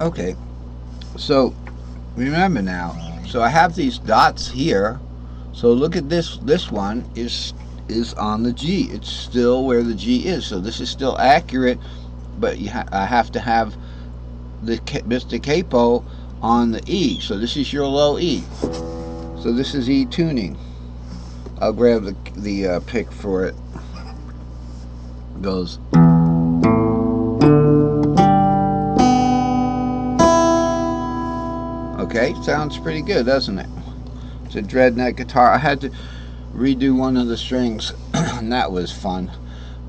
Okay, so remember now. So I have these dots here. So look at this. This one is on the G. It's still where the G is. So this is still accurate, but I have to have the Mr. Capo on the E. So this is your low E. So this is E tuning. I'll grab the pick for it. It goes. Okay, sounds pretty good, doesn't it? It's a dreadnought guitar. I had to redo one of the strings, and that was fun.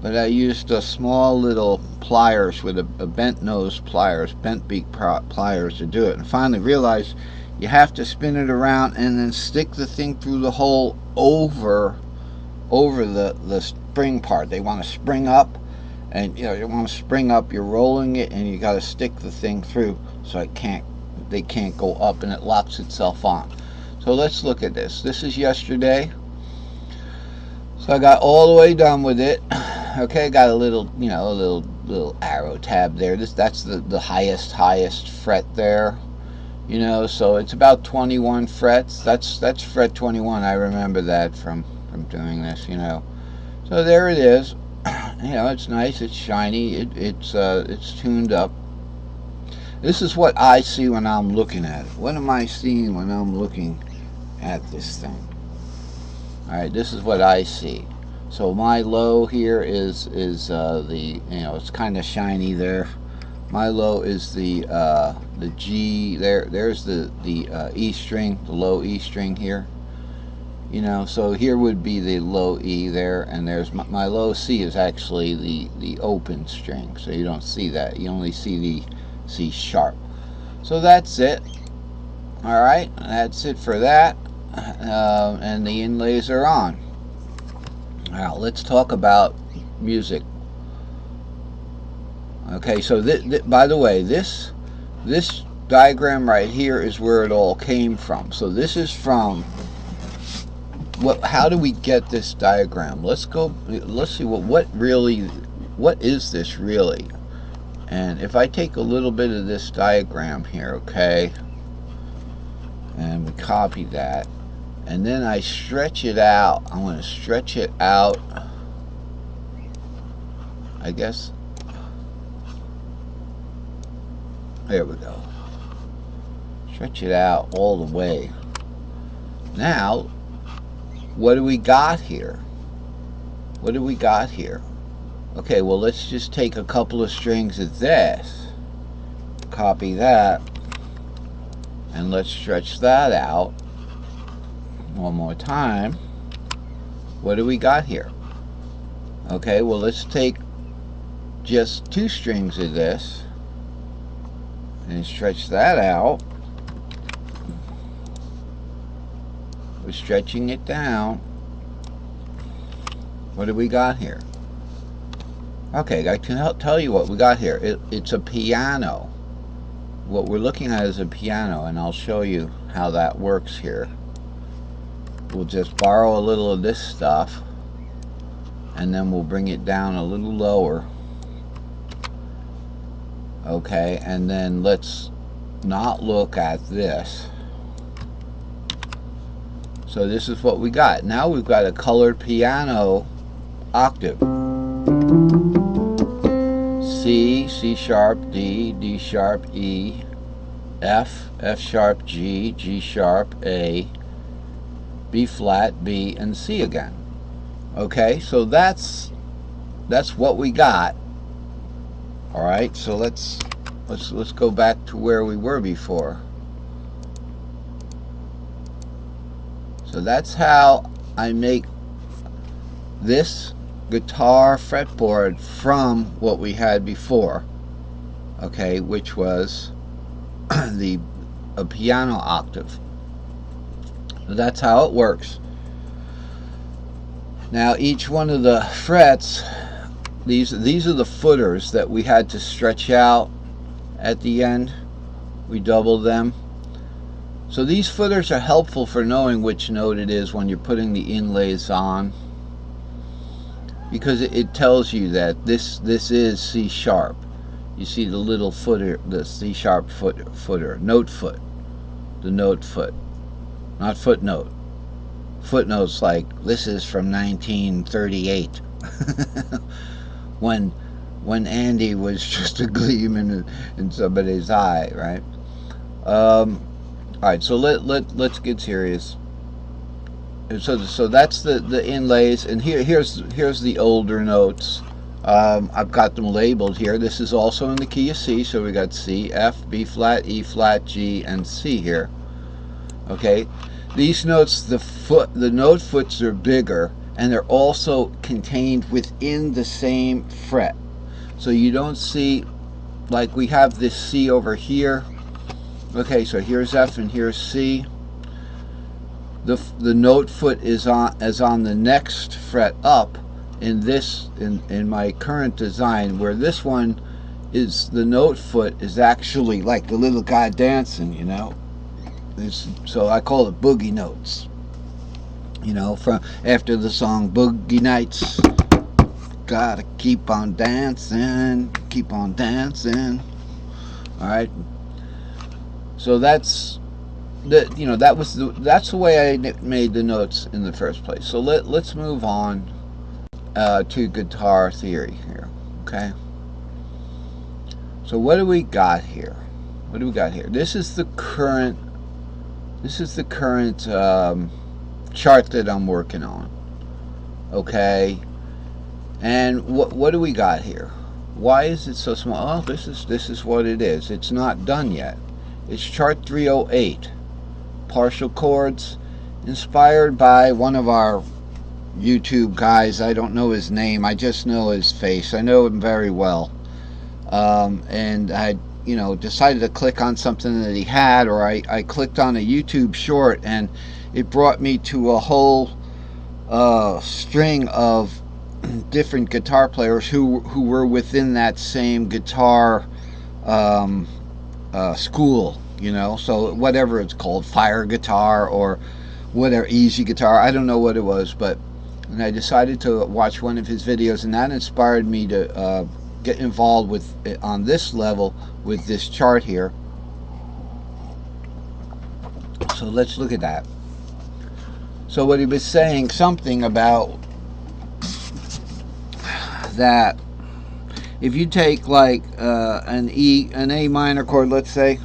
But I used a small little pliers with a bent nose pliers, bent beak pliers to do it. And finally realized you have to spin it around and then stick the thing through the hole over the spring part. They want to spring up, and you want to spring up. You're rolling it, and you got to stick the thing through so they can't go up, and it locks itself on. So let's look at this. This is yesterday. So I got all the way done with it. Okay, got a little, a little arrow tab there. That's the highest fret there. So it's about 21 frets. That's fret 21. I remember that from doing this. So there it is. It's nice. It's shiny. It's tuned up. This is what I see when I'm looking at it. What am I seeing when I'm looking at this thing? Alright, this is what I see. So my low here is the, it's kind of shiny there. My low is the G. There's the E string, the low E string here. So here would be the low E there, and there's my low C is actually the open string. So you don't see that. You only see the C sharp. So that's it. Alright, that's it for that. And the inlays are on. Now let's talk about music. Okay, so by the way, this diagram right here is where it all came from. So this is from how do we get this diagram? Let's see what is this really? And if I take a little bit of this diagram here, okay, and we copy that, and then I stretch it out. I'm going to stretch it out, I guess. There we go. Stretch it out all the way. Now, what do we got here? What do we got here? Okay, well, let's just take a couple of strings of this, copy that, and let's stretch that out one more time. What do we got here? Okay, well, let's take just 2 strings of this and stretch that out. We're stretching it down. What do we got here? Okay, I can tell you what we got here. It's a piano. What we're looking at is a piano, and I'll show you how that works here. We'll just borrow a little of this stuff, and then we'll bring it down a little lower. Okay, and then let's not look at this. So this is what we got. Now we've got a colored piano octave. C, C sharp, D, D sharp, E, F, F sharp, G, G sharp, A, B flat, B, and C again. Okay, so that's what we got. All right, so let's go back to where we were before. So that's how I make this guitar fretboard from what we had before, okay, which was a piano octave. So that's how it works. Now each one of the frets, these are the footers that we had to stretch out at the end. We doubled them. So these footers are helpful for knowing which note it is when you're putting the inlays on, because it tells you that this is C sharp. You see the little footer, the C sharp footer, note foot, the note foot, not footnote. Footnotes like this is from 1938, when Andy was just a gleam in somebody's eye, right? All right, so let's get serious. So that's the inlays, and here's the older notes. I've got them labeled here. This is also in the key of C, so we got C, F, B flat, E flat, G, and C here. Okay, these notes, the note foots are bigger, and they're also contained within the same fret. So you don't see, like we have this C over here. Okay, so here's F and here's C. The note foot is on the next fret up in my current design, where this one is, the note foot is actually like the little guy dancing, you know. So I call it boogie notes, you know, from after the song Boogie Nights. Gotta keep on dancing, keep on dancing. All right, so that's that's the way I made the notes in the first place. So let's move on to guitar theory here. Okay, so what do we got here? This is the current chart that I'm working on. Okay, and what do we got here? Why is it so small? Oh, this is what it is. It's not done yet. It's chart 308. Partial chords, inspired by one of our YouTube guys. I don't know his name, I just know his face. I know him very well, and I decided to click on something that he had, or I clicked on a YouTube short, and it brought me to a whole string of different guitar players who were within that same guitar school, you know. So whatever it's called, fire guitar or whatever, easy guitar, I don't know what it was, and I decided to watch one of his videos, and that inspired me to get involved with on this level with this chart here. So let's look at that. So what he was saying, something about that if you take like an A minor chord, let's say.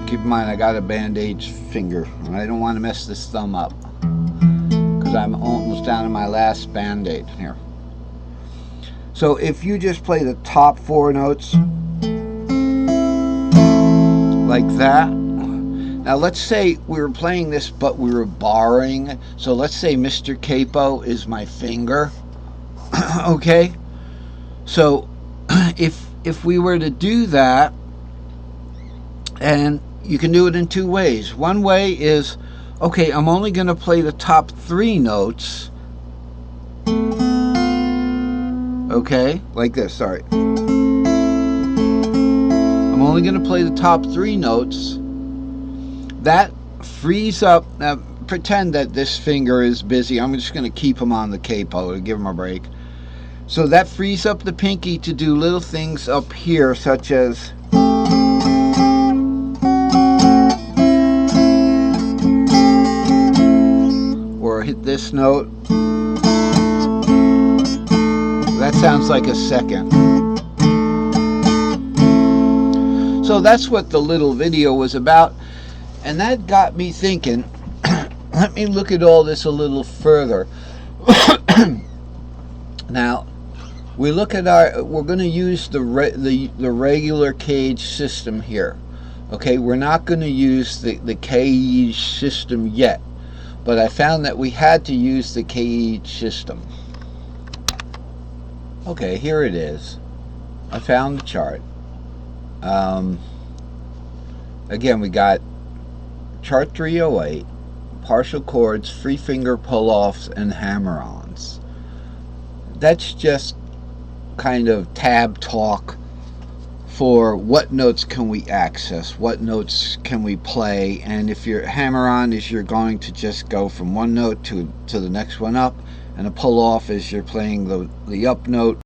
Keep in mind I got a bandage finger and I don't want to mess this thumb up because I'm almost down to my last band-aid here. So if you just play the top 4 notes like that. Now let's say we were playing this but we were barring. So let's say Mr. Capo is my finger. Okay, so if we were to do that, and you can do it in 2 ways. One way is, okay, I'm only going to play the top 3 notes. Okay, like this, sorry. I'm only going to play the top 3 notes. That frees up, now pretend that this finger is busy. I'm just going to keep him on the capo to give him a break. So that frees up the pinky to do little things up here, such as or hit this note. That sounds like a second. So that's what the little video was about, and that got me thinking. Let me look at all this a little further. Now, we look at we're going to use the regular cage system here. Okay, we're not going to use the cage system yet, but I found that we had to use the cage system. Okay, here it is. I found the chart. Again, we got chart 308, partial chords, free finger pull-offs, and hammer-ons. That's just kind of tab talk for what notes can we access, what notes can we play, and if your hammer-on is you're going to just go from one note to the next one up, and a pull-off is you're playing the up note